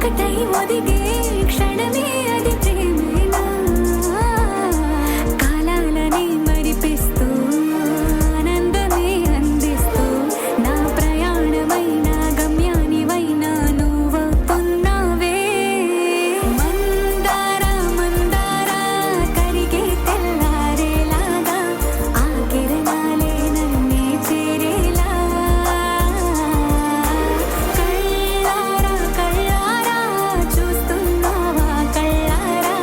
ఒకటై ఒదిగే క్షణమే అది ప్రేమేనా కాలాలని మరిపిస్తూ ఆనందమే అందిస్తూ నా ప్రయాణమైన గమ్యానివైనా నువ్వవుతున్నావే మందార మందార కరిగే తెల్లారేలాగా ఆ కిరణాలే నన్నే చేరేలా కళ్ళారా కళ్ళారా చూస్తున్నావా కళ్ళారా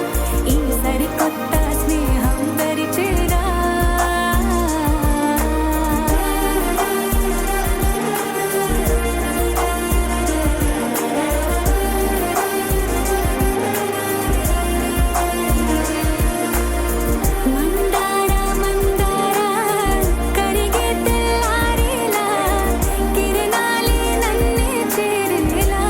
ఈ సరికొత్త స్నేహం దరిచేరా మందార మందార కరిగే తెల్లారేలా కిరణాలే నన్నే చేరేలా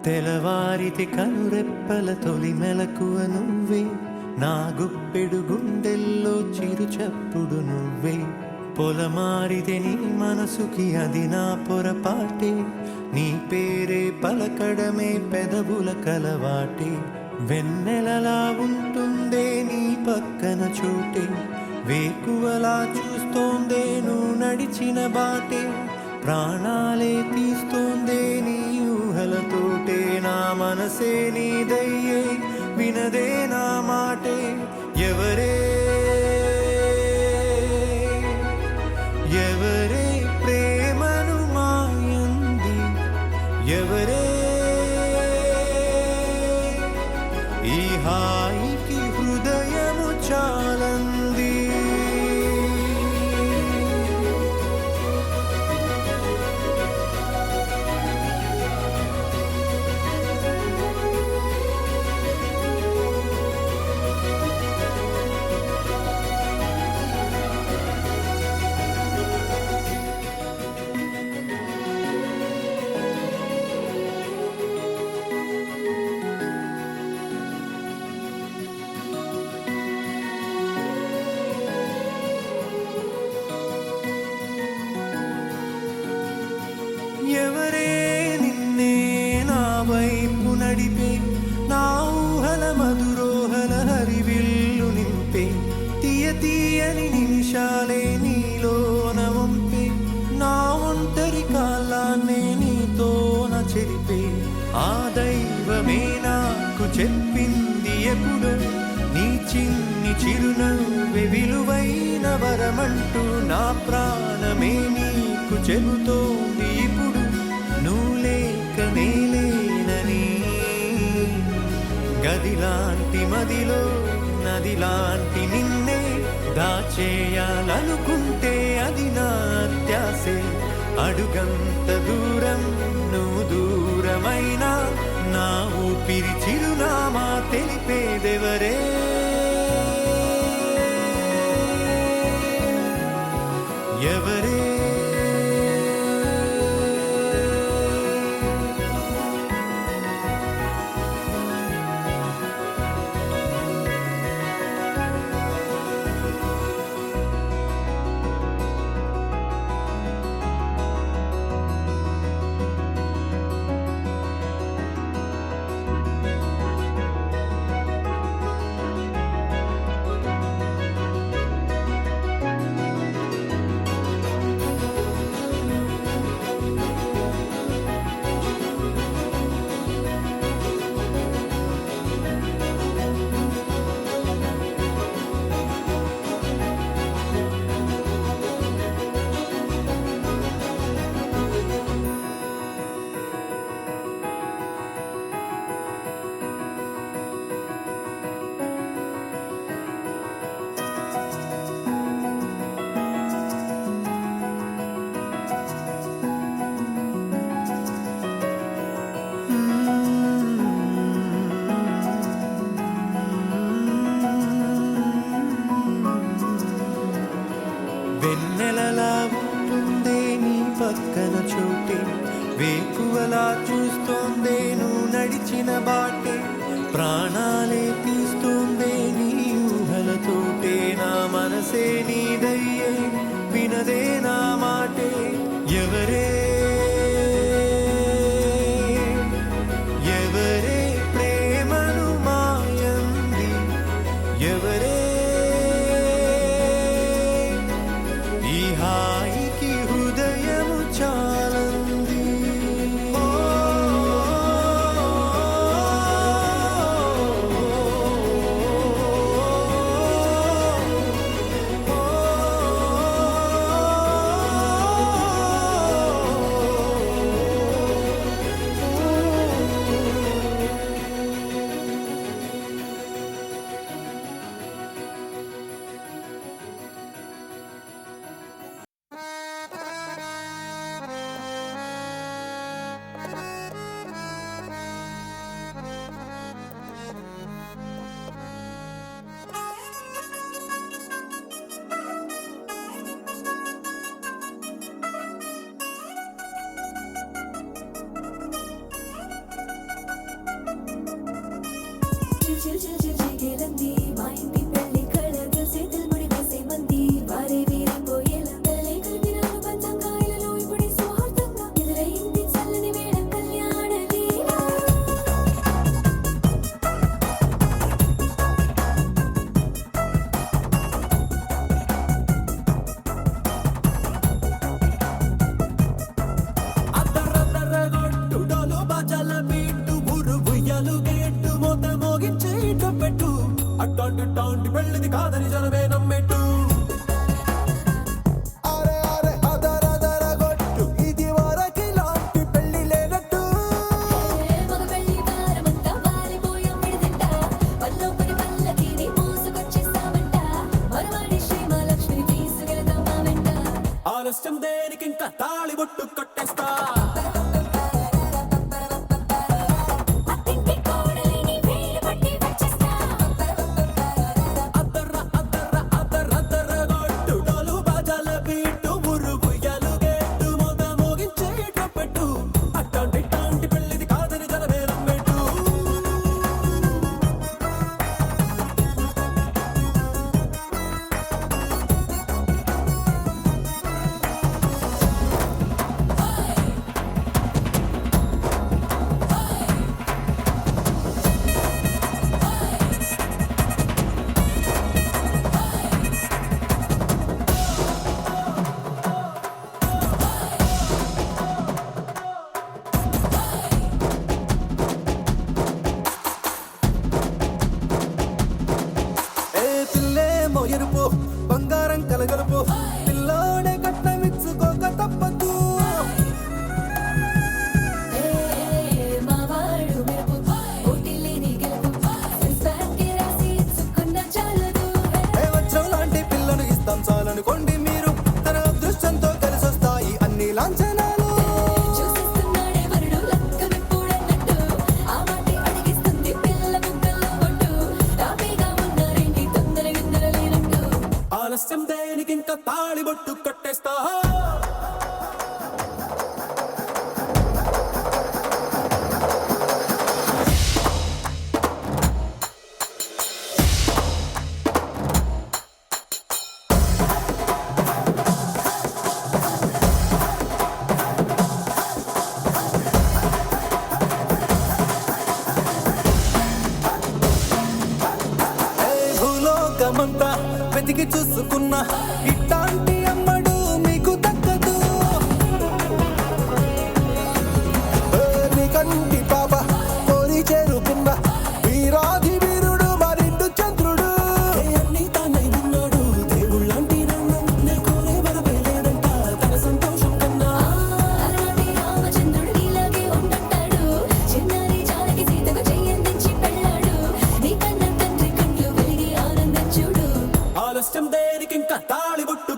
తెలవారితి కనురెప్పల తొలి మెలకువ నువ్వే నా గుప్పెడు గుండెల్లో చిరు చప్పుడు నువ్వే పొలమారితే నీ మనసుకి అది నా పొరపాటే నీ పేరే పలకడమే పెదవుల కలవాటే వెన్నెలలా ఉంటుందే నీ పక్కన చోటే వేకువలా చూస్తోందే నువ్వు నడిచిన బాటే ప్రాణాలే తీస్తోందే నీ ఊహలతోటే నా మనసే నీదయ్యే వినదే నా మాటే ఎవరే ఎవరే ప్రేమను మాయంది ఎవరే ఈ హాయికి హృదయము చాలంది ఎవరే నిన్నే నా వైపు నడిపే నా ఊహల మధురోహల హరివిల్లు నింపే తీయ తీయని నిమిషాలే నీలోన వంపే నా ఒంటరి కాలాన్నే నీతోన చెరిపే ఆ దైవమే నాకు చెప్పింది ఎప్పుడు నీ చిన్ని చిరునవ్వే విలువైన వరమంటూ నా ప్రాణమే నీకు చెబుతోంది ఇప్పుడు నువ్వు లేక నేలేనని గదిలాంటి మదిలో నదిలాంటి నిన్నే దాచేయాలనుకుంటే అది నా అత్యాసే అడుగంత దూరం నువ్వు దూరమైనా నా ఊపిరి చిరునామా తెలిపేదెవరే ఎవరే వేకువలా చూస్తోందే నువ్వు నడిచిన బాటే, ప్రాణాలే తీస్తోందే నీ ఊహలతోటే. నా మనసే నీదయ్యే వినదే నా మాటే. ఎవరే ఎవరే ప్రేమను మాయంది, ఎవరే ఈ హాయికి హృదయము చాలంది. ఓ, చిల్చిల్చిల్చిల్చిగేలంది మా ఇంటి పెళ్లి కళగ చేతులు ముడి వేసే మంది వారే వీరిపోయేలా తలే కలిపినారు పంచంగాయలలో ఇప్పుడే స్వార్థంగా ఎదురైంది చల్లని వేళ కళ్యాణ లీల. అద్దరద్దరగొట్టు డోలు బాజాల బీటు ఊరు ఉయ్యాలు గేట్టు మోత మోగించే పెట్టు. అట్టాంటి టాంటి పెళ్ళిది కాదని జనమే నమ్మెట్టు. అరే అరే అదరదరగొట్టు ఇది వరకి లాంటి పెళ్లి లేనట్టు. మగ పెళ్లి వారమంతా వాలిపోయాం విడిదింట పల్లోపరి పల్లకిని మోసుకొచ్చేస్తామంట మరవాడి శ్రీమహాలక్ష్మిని తీసుకెళ్తాం మా వెంట. ఆలస్యం దేనికింకా తాళి బొట్టు కట్టేస్తా. అత్తింటి కోడలిని వేలు పట్టి వచ్చేస్తా. అద్దర్ర అద్దర్ర అద్దరద్దరగొట్టు డోలు బాజాల బీటు ఊరు ఉయ్యాలు గేట్టు మోత మోగించే పెట్టు. అట్టాంటి టాంటి పెళ్ళిది కాదని జనమే నమ్మెట్టు. ఏ పిల్లేమో ఎరుపు బంగారం కలగలుపు, పిల్లోడే కట్టమిచ్చుకోక తప్పదు. మా వాడు మెరుపు ఓటిల్లిని గెలుపు సెన్స్‌బ్యాక్కి రాసి ఇచ్చుకున్న చాలదు. ఏ వజ్రం లాంటి పిల్లను ఇస్తాం చాలనుకోండి మీరు, తన అదృష్టంతో కలిసొస్తాయి అన్ని లాంఛనాలు. చూసిస్తున్నాడే వరుడు లక్కమెప్పుడన్నట్టు ఆ మాటే అడిగిస్తుంది పిల్ల ముక్కల్లో ఒట్టు. తాపీగా ఉన్నారేంటి తొందర గిందర లేనట్టు. ఆలస్యం దేనికింకా తాళి బొట్టు కట్టేస్తా. భూలోకమంతా వెతికి చూసుకున్నా ఇట్లాంటి అమ్మడు మీకు దక్కదు. నీ కంటి పాప కోరి చేరుకున్న వీరాధి వీరుడు మరిండు చంద్రుడు. అన్ని తానై ఉన్నాడు దేవుళ్ళంటి నన్ను కోరే వరమే లేదంట తన సంతోషం కన్నా. అలాంటి రామచంద్రుడు నీలాగే ఉండంటాడు. చిన్నారి జానకి సీతకు చెయ్యందించి పెళ్ళాడు. నీ కన్న తండ్రి కండ్లు వెలిగి ఆనందం చూడు. ఆలస్యం దేనికింకా తాళి బొట్టు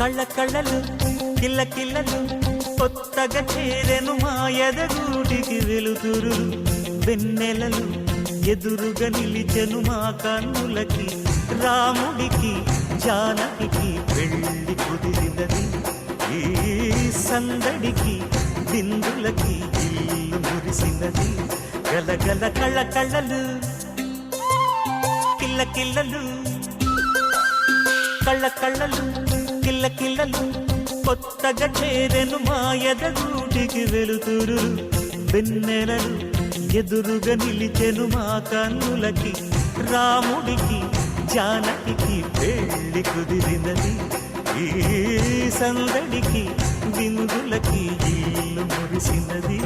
కళ్ళ కళ్ళలు కిల్ల కిల్లలు కొత్తగా చేరెను మా ఎదగూటికి వెలుతురు వెన్నెలలు ఎదురుగా నిలిచెను మా కన్నులకి రాముడికి జానకి పెళ్ళి కుదిరినది ఈ సందడికి బిందులకి ఇల్లు మురిసినది గలగల కళ్ళ కళ్ళలు కిల్ల కిల్లలు కళ్ళ కళ్ళలు కిల్ల కిల్లలు కొత్తగా చేరెను మా ఎదగూటికి వెలుతురు వెన్నెలలు ఎదురుగా నిలిచెను మా కన్నులకి రాముడికి జానకి పెళ్ళి కుదిరినది ఈ సందడికి విందులకి ఇల్లు మురిసినది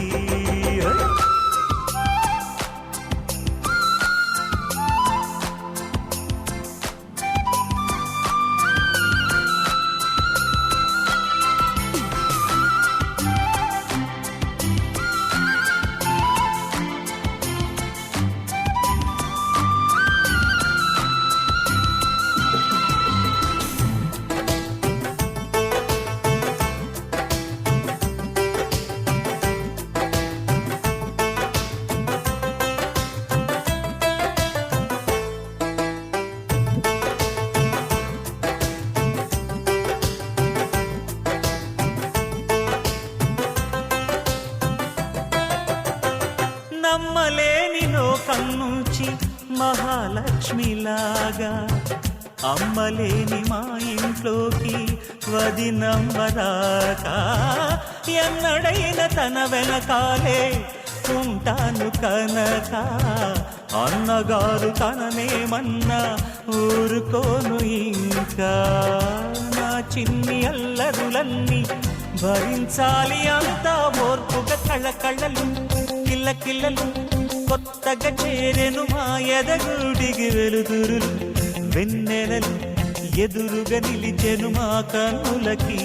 నమ్మలేని లోకం నుంచి మహాలక్ష్మిలాగా అమ్మలేని మా ఇంట్లోకి వదినమ్మరాక ఎన్నడైన తన వెనకాలే ఉంటాను కనక అన్నగారు తననేమన్నా ఊరుకోను ఇంకా నా చిన్ని అల్లరులన్నీ భరించాలి అంతా ఓర్పుగా కళ్ళ కళ్ళలు కిల్ల కిల్లలు కొత్తగా చేరెను మా ఎదగూడికి వెలుతురులు వెన్నెలలు ఎదురుగా నిలిచెను మా కన్నులకి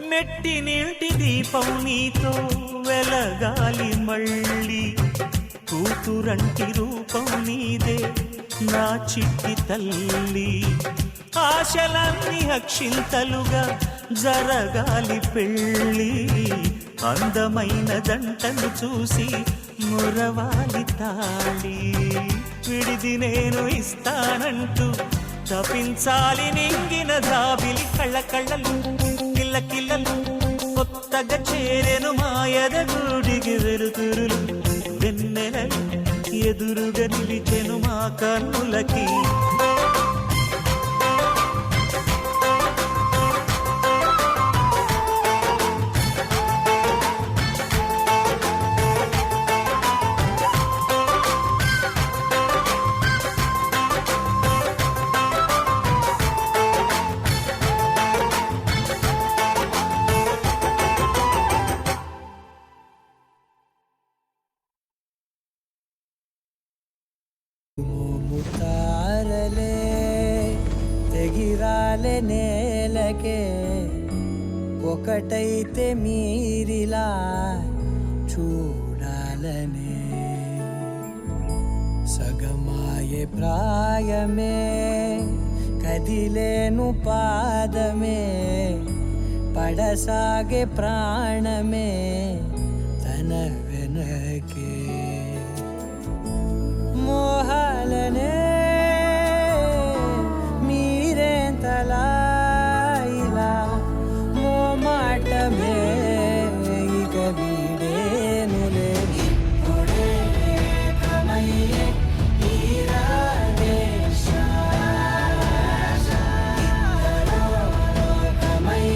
మెట్టి నీటి దీపం నీతో వెలగాలి మళ్ళీ కూతురంటి రూపం నీదే నా చిట్టి తల్లి ఆశలన్నీ అక్షింతలుగా జరగాలి పెళ్ళి అందమైన జంటను చూసి మురవాలి తాళి విడిది నేను ఇస్తానంటూ తపించాలి నింగిన జాబిలి కళ్ళ కళ్ళలు కిల్ల కిల్లలు కొత్తగా చేరెను మా ఎదగూడికి వెలుతురులు వెన్నెలలు ఎదురుగా నిలిచెను మా కన్నులకి ముతారలే తెగిరాలే నేలకే ఒకటైతే మీరిలా చూడాలనే సగమాయే ప్రాయమే కదిలేను పాదమే పడసాగే ప్రాణమే తన వెనకే మోహాలనే మీరేంతలా ఇలా మోమాటమే ఇక వీడేనులే ఇప్పుడే ఏకమయ్యే నీరాదే శ్వాస ఇద్దరో లోకమై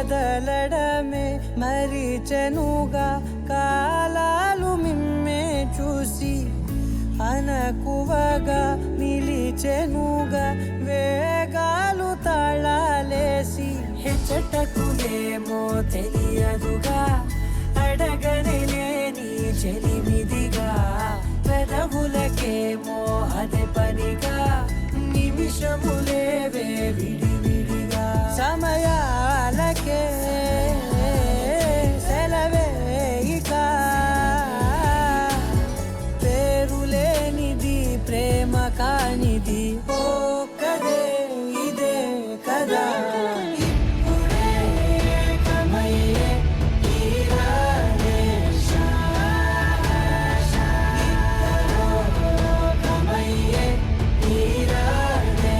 కదలడమే మరిచెనుగా కాలాలు మిమ్మే చూసి అనకువగా నిలిచెనుగా వేగాలు తాళాలేసి హెచ్చటకులేమో తెలియదుగా అడగనే లేని చెలిమిదిగా పెదవులకేమో అదే పనిగా నిమిషములేవే విడివిడిగా సమయాలకే సెలవే ఇక పేరులేనిది ప్రేమ కానిది ఓ కదే ఇదే కదా ఇప్పుడే కమయ్యే తీరాలే ఇద్దరో కమయ్యే తీరాలే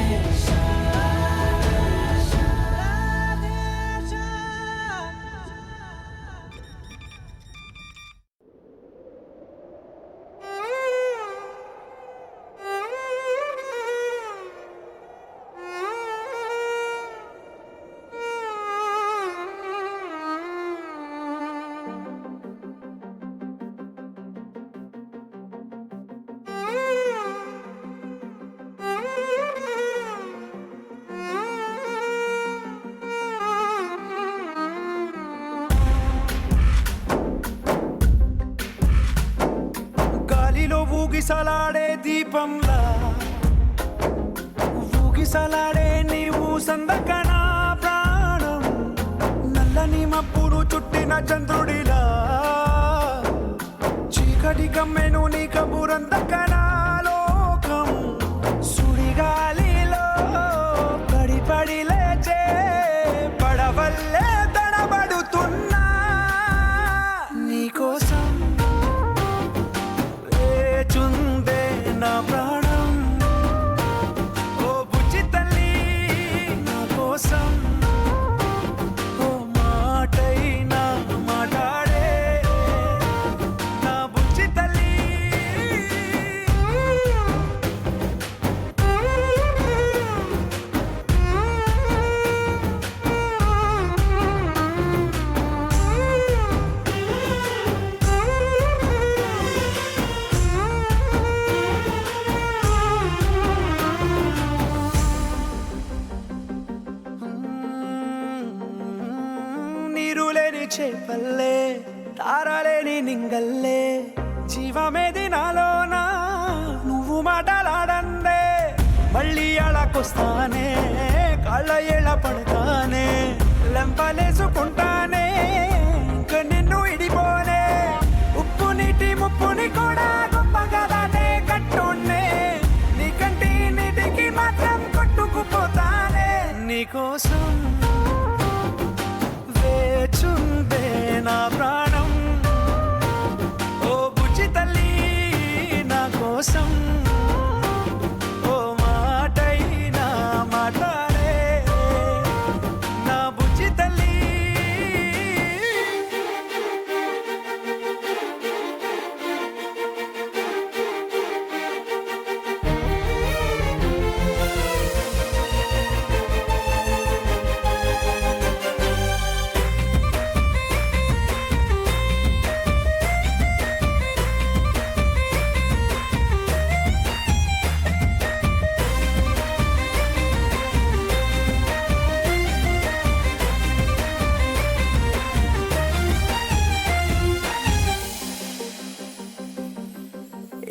గాలిలో ఊగిసలాడే దీపంలా ఊగిసలాడే నీవు సందకనా ప్రాణం నల్లని మబ్బును చుట్టిన చంద్రుడిలా చీకటి కమ్మెను నీ కబురందకనా లోకం సుడిగాలిలో పడి లేచే పడవల్లే తడబడుతున్నా నీకోసం వేచుందే నా ప్రాణం ఓ బుజ్జి తల్లి నా కోసం ఓ మాటైనా మాట్లాడే నా బుజ్జి తల్లి నీరు లేని చేపల్లే తారలేని నింగల్లే జీవమేది నాలోనా నువ్వు మాటలాడందే మళ్ళీ అళకొస్తానే కాళ్ళ ఏళ్ళ పడతానే లెంపలేసుకుంటానే ఇంక నిన్ను ఇడిపోనే ఉప్పు నీటి ముప్పుని కూడా గొప్పగా దాటే కట్టున్నే నీ కంటి నీటికి మాత్రం కొట్టుకుపోతానే నీకోసం వేచుందే నా ప్రాణం ఓ బుజ్జి తల్లి నా కోసం ఓ మాటైనా మాట్లాడే నా బుజ్జి తల్లి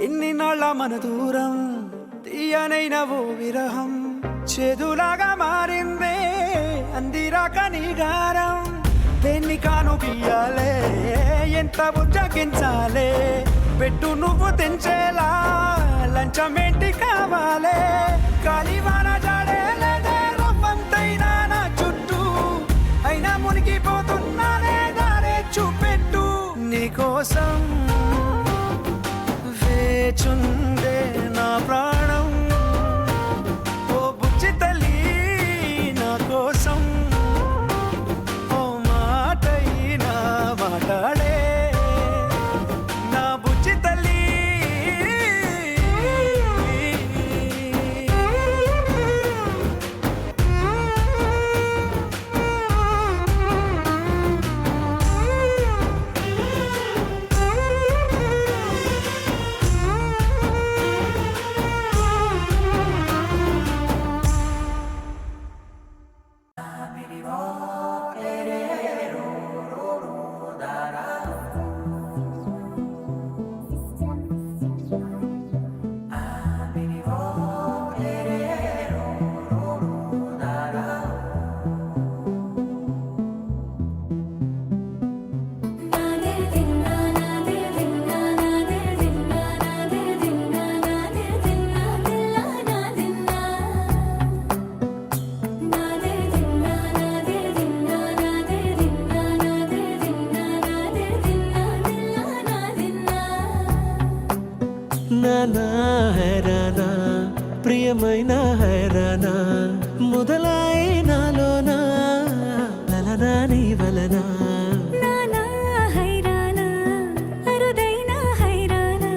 ఎన్ని నాళ్ళ మన దూరం తీయనైన ఓ విరహం చేదులాగా మారిందే అందిరాక నీ గారం దేన్ని కాను బియ్యాలే ఎంత బుజ్జగించాలే పెట్టు నువ్వు తెంచేలా లంచమేంటి కావాలే కాలివాన జాడేలేదే రవ్వంతైనా నా చుట్టూ అయినా మునిగిపోతున్నానే దారే చూపెట్టు నీకోసం వేచుందే నా ప్రాణం ఓ బుజ్జి తల్లి నా కోసం ఓ మాటైనా మాట్లాడే నా బుజ్జి తల్లి హైరానా మొదలాయే నాలోనా లలనా నీ వలనా నానా హైరానా అరుదైన హైరానా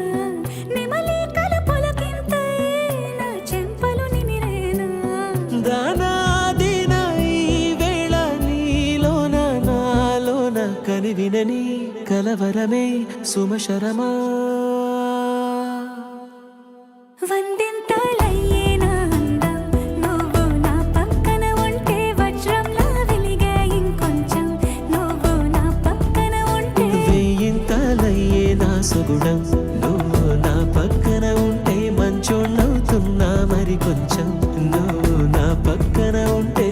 నెమలి కలుపులకింతై నా చెంపలు నిమిరేనా దానాదిన ఈ వేళ నీలోన నాలోన కనివినని కలవరమే సుమశరమా వందింతలయ్యే నా అందం నువ్వు నా పక్కన ఉంటే వజ్రంలా వెలిగే ఇంకొంచెం నువ్వు నా పక్కన ఉంటే వేయింతలయ్యే నా సుగుణం నువ్వు నా పక్కన ఉంటే మంచోణ్ణవుతున్నా మరి కొంచెం నువ్వు నా పక్కన ఉంటే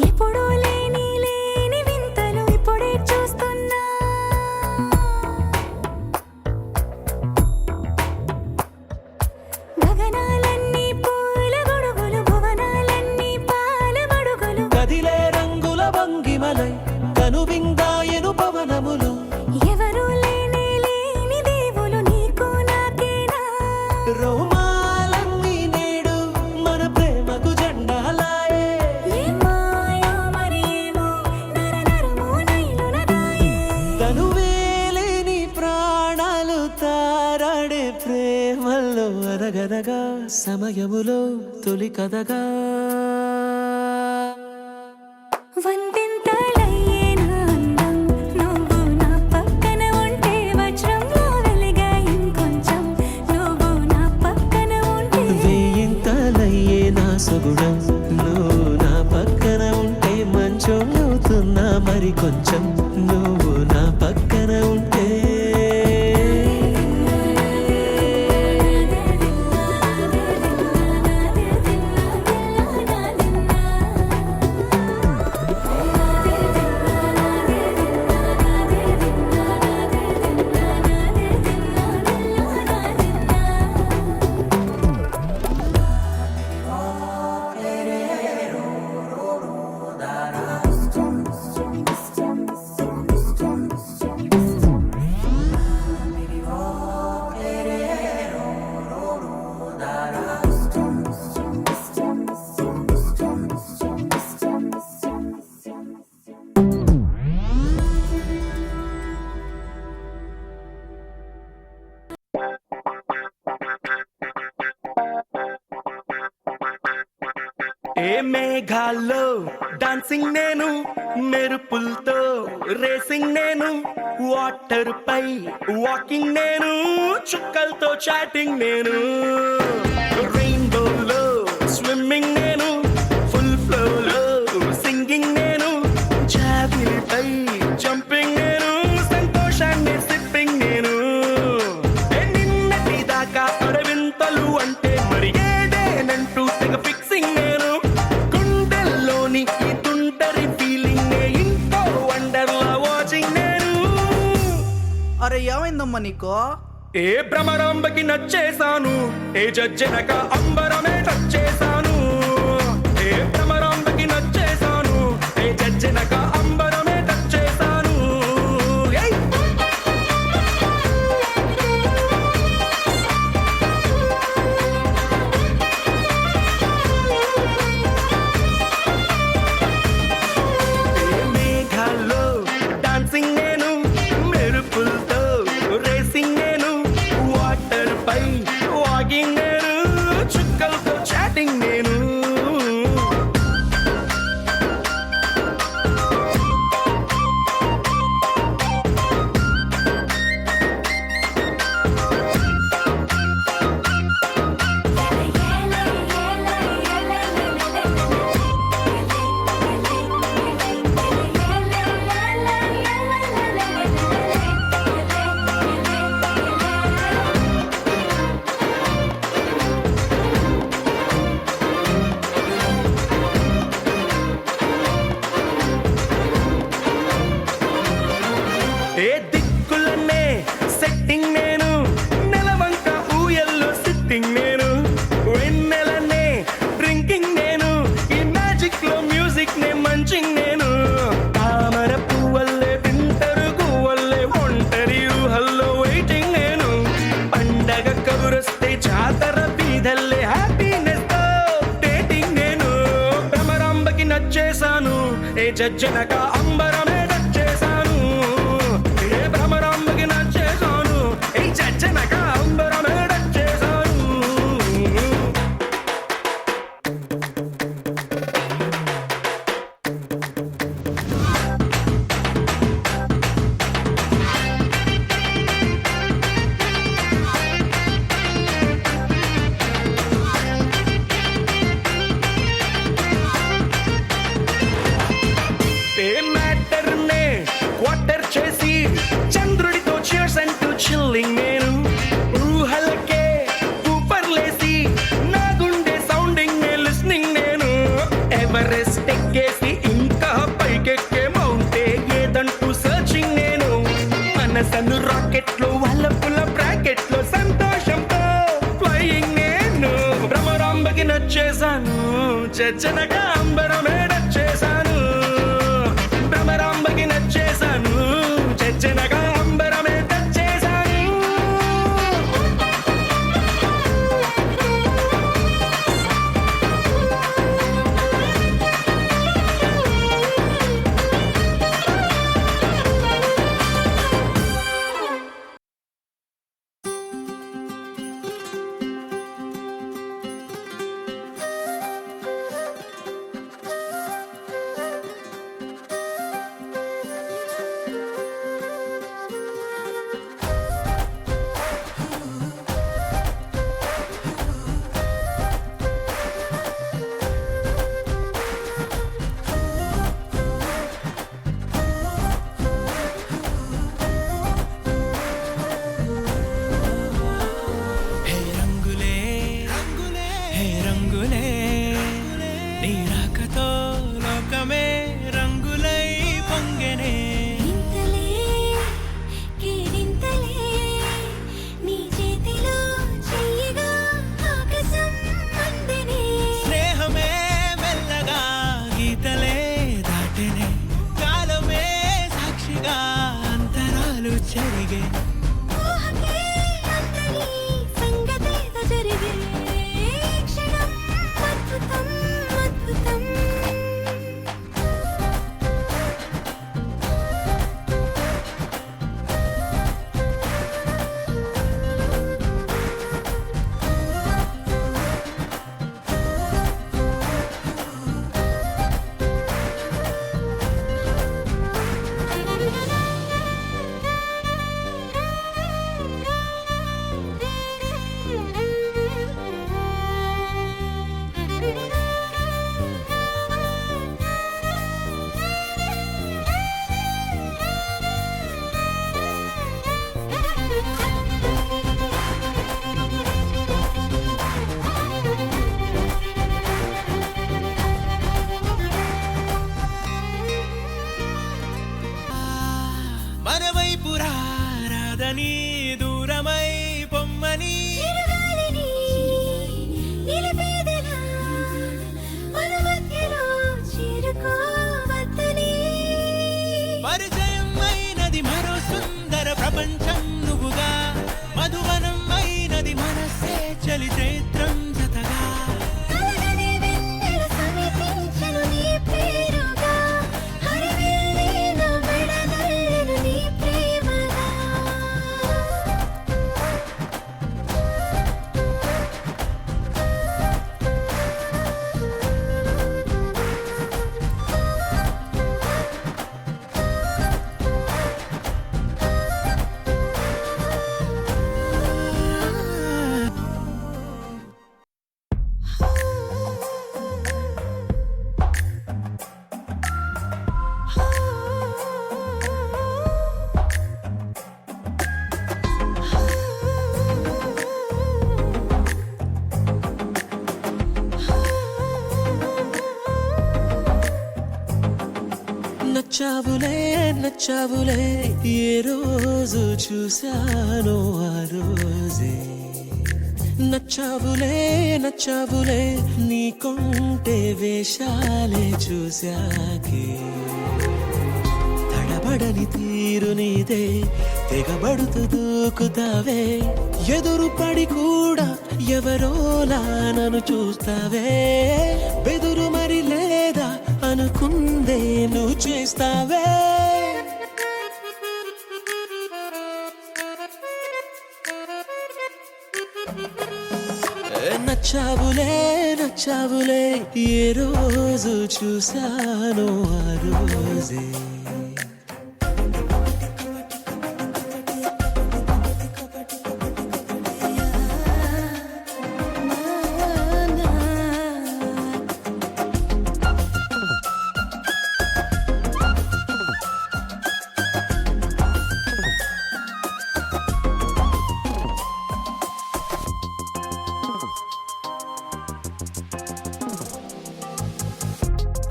ఎప్పుడూ లేని లేని వింతలు ఇప్పుడే చూస్తున్నా గగనాలన్నీ పూల గొడుగులు భువనాలన్నీ పాల గొడుగులు కదిలే రంగుల భంగిమలై కనువిందాయను పవనములు ఎవరూ లేని లేని దేవులు నీకు నాకేనా రోమాలన్నీ నేడు మన ప్రేమకు జెండాలాయే ఏ మాయో మరి ఏమో నరనరమో నైలునదాయే తనువేలేని ప్రాణాలు తారాడే ప్రేమల్లో అనగనగా సమయములో తొలి కథగా వందింతలయ్యే నా అందం నువ్వు నా పక్కన ఉంటే వజ్రంలా వెలిగే ఇంకొంచెం నువ్వు నా పక్కన ఉంటే వేయింతలయ్యే నా సుగుణం నువ్వు నా పక్కన ఉంటే మంచోళ్ళవుతున్నా మరి కొంచెం నువ్వు నా పక్కన ఉంటే ఏ మేఘాల్లో డాన్సింగ్ నేను మెరుపులతో రేసింగ్ నేను వాటర్ పై వాకింగ్ నేను చుక్కలతో చాటింగ్ నేను రెయిన్బోలో స్విమ్మింగ్ నేను ఫుల్ ఫ్లోలో సింగింగ్ నేను జాబిలిపై జంపింగ్ నేను సంతోషాన్ని సిప్పింగ్ నేను నిన్నటి దాకా అడవింతలు అంటే మరి ఏదేనంటూ తెగ ఫిక్సింగ్ నేను గుండెల్లోని ఈ తుంటరి ఫీలింగ్ ఇంకో వండర్లా వాచింగ్ నేను అరే ఏమైందమ్మా నీకో ఏ భ్రమరాంబకి నచ్చేశాను ఏ జజ్జనక అంబరమే టచ్ చేశాను ఏ భ్రమరాంబకి నచ్చేశాను ఏ జజ్జనక అంబరమే టచ్ చేశాను ఏయ్! ఏ మేఘాల్లో డాన్సింగ్ నేను మెరుపులతో జజ్జనక అంబరమే నచ్చేశాను ఏ భ్రమరాంబకి నచ్చేశాను ఏ జజ్జనక అంబరమే నచ్చేశాను మ్యాటర్నే క్వార్టర్ చేసి చంద్రుడితో చేర్స్ అంటూ చిల్లింగ్ నేను ఊహలకే ఊపర్లేసి నా గుండె సౌండింగ్ లిస్నింగ్ నేను ఎవరెస్ట్ ఎక్కేసి ఇంకా పైకెక్కే మౌంటే ఏదంటూ సర్చింగ్ నేను మనసను రాకెట్ లో వల్లపుల బ్రాకెట్ లో సంతోషంతో ఫ్లయింగ్ నేను భ్రమరాంబకి నచ్చేశాను జజ్జనగా అంబరమే నచ్చేశాను భ్రమరాంబకి నచ్చేశాను జజ్జనగా అంబరమే నచ్చేశాను హే రంగులే హే రంగులే నీ రాకతో లోకమే రంగులై పొంగెనే ఇంతలే కేరింతలే నీ చేతిలో చెయ్యగా ఆకాశం అందెనే స్నేహమే మెల్లగా గీతలే దాటెనే కాలమే సాక్షిగా అంతరాలు చెరిగే ఊహకే అందని సంగతేదో జరిగే క్షణం అద్భుతం అద్భుతం మన వైపు రాదని దూరమై పొమ్మని చిరుగాలిని నిలిపేదెలా మన మధ్యలో చేరుకోవద్దని పరిచయం అయినది మరో సుందర ప్రపంచం నువ్వుగా మధువనం అయినది మనసే చలి చైత్రం జతగా కలగని వెన్నెల సమీపించెను నీ పేరుగా హరివిల్లిన వెడదల్లెను నీ ప్రేమగా నచ్చావులే నచ్చావులే ఏ రోజు చూశానో ఆ రోజే నచ్చావులే నచ్చావులే నీ కొంటే వేషాలే చూశాకే తడబడని తీరు నీదే తెగబడుతూ దూకుతావే ఎదురు పడి కూడా ఎవరోలా నన్ను చూస్తావే బెదురు మరి లేదా అనుకుందే నువ్వు చేస్తావే. నచ్చావులే నచ్చావులే ఏ రోజు చూశాను ఆ రోజే.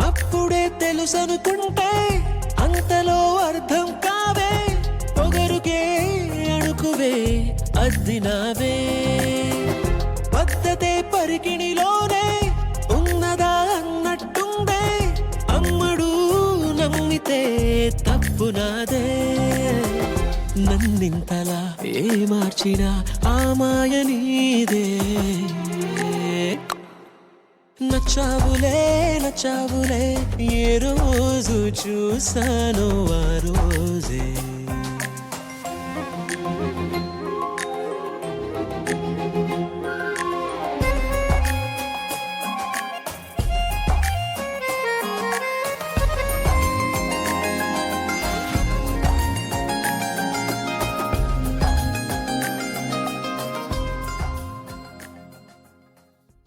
అప్పుడే తెలుసనుకుంటే అంతలో అర్థం కావే. పొగరుకే అణుకువే అద్దినావే. పద్ధతే పరికిణిలోనే ఉన్నదా అన్నట్టుందే. అమ్మడు నమ్మితే తప్పు నాదే. నన్నింతలా ఏ మార్చినా ఆ మాయ నీదే. నచ్చావులే నచ్చావులే ఏ రోజు చూసాను ఆ రోజే.